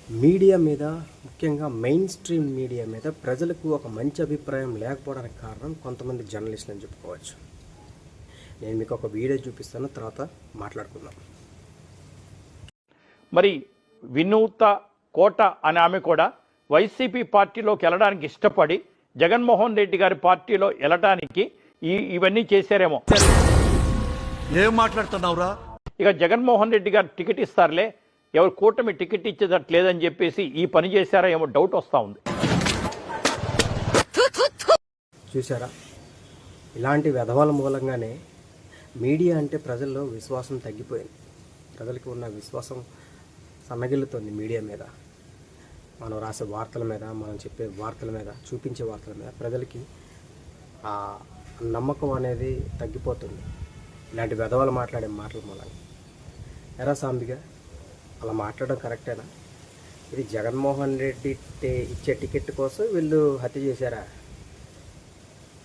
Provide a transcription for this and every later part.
Media మీద, ముఖ్యంగా main stream media మీద ప్రజలకు ఒక మంచి అభిప్రాయం లేకపోవడానికి కారణం కొంతమంది జర్నలిస్టులు అని చెప్పుకోవచ్చు. నేను మీకు ఒక వీడియో చూపిస్తాను, తర్వాత మాట్లాడుకుందాం. మరి వినూత కోట అనే ఆమె కూడా వైసీపీ పార్టీలోకి వెళ్ళడానికి ఇష్టపడి జగన్మోహన్ రెడ్డి గారి పార్టీలో వెళ్ళడానికి ఇవన్నీ చేశారేమో. ఏం మాట్లాడుతున్నావురా? ఇక జగన్మోహన్ రెడ్డి గారు టికెట్ ఇస్తారులే, ఎవరు కూటమి టికెట్ ఇచ్చేటట్లేదని చెప్పేసి ఈ పని చేశారా ఏమో డౌట్ వస్తూ ఉంది. చూసారా, ఇలాంటి వెధవల మూలంగానే మీడియా అంటే ప్రజల్లో విశ్వాసం తగ్గిపోయింది. ప్రజలకు ఉన్న విశ్వాసం సన్నగిల్లుతోంది మీడియా మీద. మనం రాసే వార్తల మీద, మనం చెప్పే వార్తల మీద, చూపించే వార్తల మీద ప్రజలకి ఆ నమ్మకం అనేది తగ్గిపోతుంది. ఇలాంటి వెధవలు మాట్లాడే మాటల మూలంగా. ఎరా సాంబిగా, అలా మాట్లాడడం కరెక్టేనా? ఇది జగన్మోహన్ రెడ్డి ఇచ్చే టికెట్ కోసం వీళ్ళు హత్య చేశారా?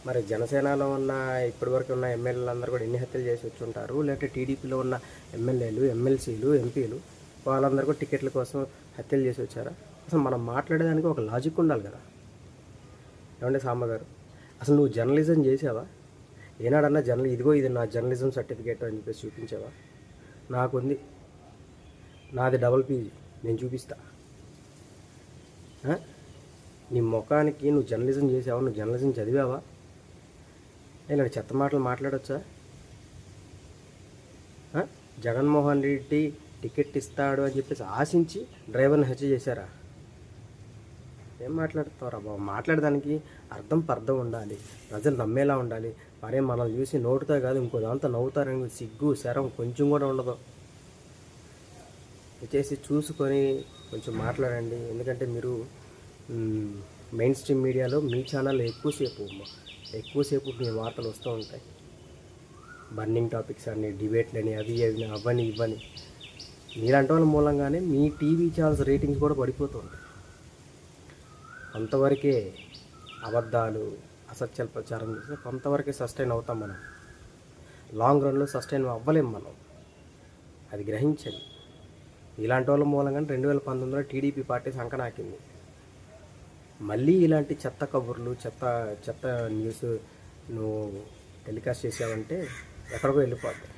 మరి జనసేనలో ఉన్న ఇప్పటివరకు ఉన్న ఎమ్మెల్యేలు అందరూ కూడా ఎన్ని హత్యలు చేసి వచ్చి ఉంటారు? లేకపోతే టీడీపీలో ఉన్న ఎమ్మెల్యేలు, ఎమ్మెల్సీలు, ఎంపీలు వాళ్ళందరూ కూడా టికెట్ల కోసం హత్యలు చేసి వచ్చారా? అసలు మనం మాట్లాడేదానికి ఒక లాజిక్ ఉండాలి కదా. ఏమంటే సాంబ గారు, అసలు నువ్వు జర్నలిజం చేసావా? ఏనాడన్నా ఇదిగో ఇది నా జర్నలిజం సర్టిఫికేట్ అని చెప్పేసి చూపించావా? నాకుంది, నాది డబుల్ పీజీ, నేను చూపిస్తా. నీ ముఖానికి నువ్వు జర్నలిజం చేసావా? నువ్వు జర్నలిజం చదివావా? ఇలాంటి చెత్త మాటలు మాట్లాడొచ్చా? జగన్మోహన్ రెడ్డి టికెట్ ఇస్తాడు అని చెప్పేసి ఆశించి డ్రైవర్ని హత్య చేశారా? ఏం మాట్లాడుతారా బాబు? మాట్లాడడానికి పర్థం ఉండాలి, ప్రజలు నమ్మేలా ఉండాలి. మరే మనల్ని చూసి నోటుతో కాదు ఇంకో దాంతో నవ్వుతారని సిగ్గు శరం కొంచెం కూడా ఉండదు. వచ్చేసి చూసుకొని కొంచెం మాట్లాడండి. ఎందుకంటే మీరు మెయిన్ స్ట్రీమ్ మీడియాలో మీ ఛానల్ ఎక్కువసేపు మీ వార్తలు వస్తూ ఉంటాయి. బర్నింగ్ టాపిక్స్ అని, డిబేట్లని, అవని ఇవ్వని. మీలాంటి వాళ్ళ మూలంగానే మీ టీవీ ఛానల్స్ రేటింగ్స్ కూడా పడిపోతూ ఉంటాయి. కొంతవరకే అబద్ధాలు, అసత్యాలు ప్రచారం చేస్తే కొంతవరకే సస్టైన్ అవుతాం మనం. లాంగ్ రన్లో సస్టైన్ అవ్వలేం మనం, అది గ్రహించండి. ఇలాంటి వాళ్ళ మూలంగా 2019లో టీడీపీ పార్టీ సంకనాకింది. మళ్ళీ ఇలాంటి చెత్త కబుర్లు, చెత్త న్యూస్ నువ్వు టెలికాస్ట్ చేసావంటే ఎక్కడికో వెళ్ళిపోద్ది.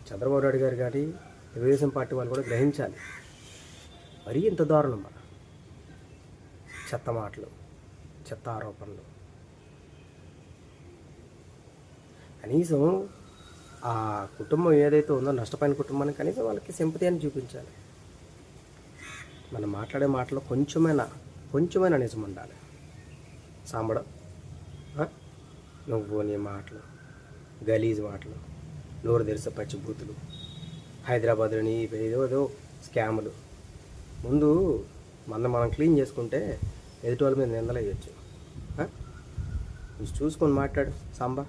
చంద్రబాబు నాయుడు గారు కానీ తెలుగుదేశం పార్టీ వాళ్ళు కూడా గ్రహించాలి. మరీ ఇంత దారుణమా? చెత్త మాటలు, చెత్త ఆరోపణలు. కనీసం ఆ కుటుంబం ఏదైతే ఉందో, నష్టపోయిన కుటుంబానికి కనీసం వాళ్ళకి సింపతి అని చూపించాలి. మనం మాట్లాడే మాటలో కొంచెమైనా నిజం ఉండాలి. సాంబడం, నువ్వు నీ మాటలు గలీజ్ మాటలు, నోరు తెరిసే పచ్చిబూతులు, హైదరాబాద్లోని ఏదో స్కాములు. ముందు మనం క్లీన్ చేసుకుంటే ఎదుటి వాళ్ళ మీద నిందలు వేయచ్చు. చూసుకొని మాట్లాడు సాంబా.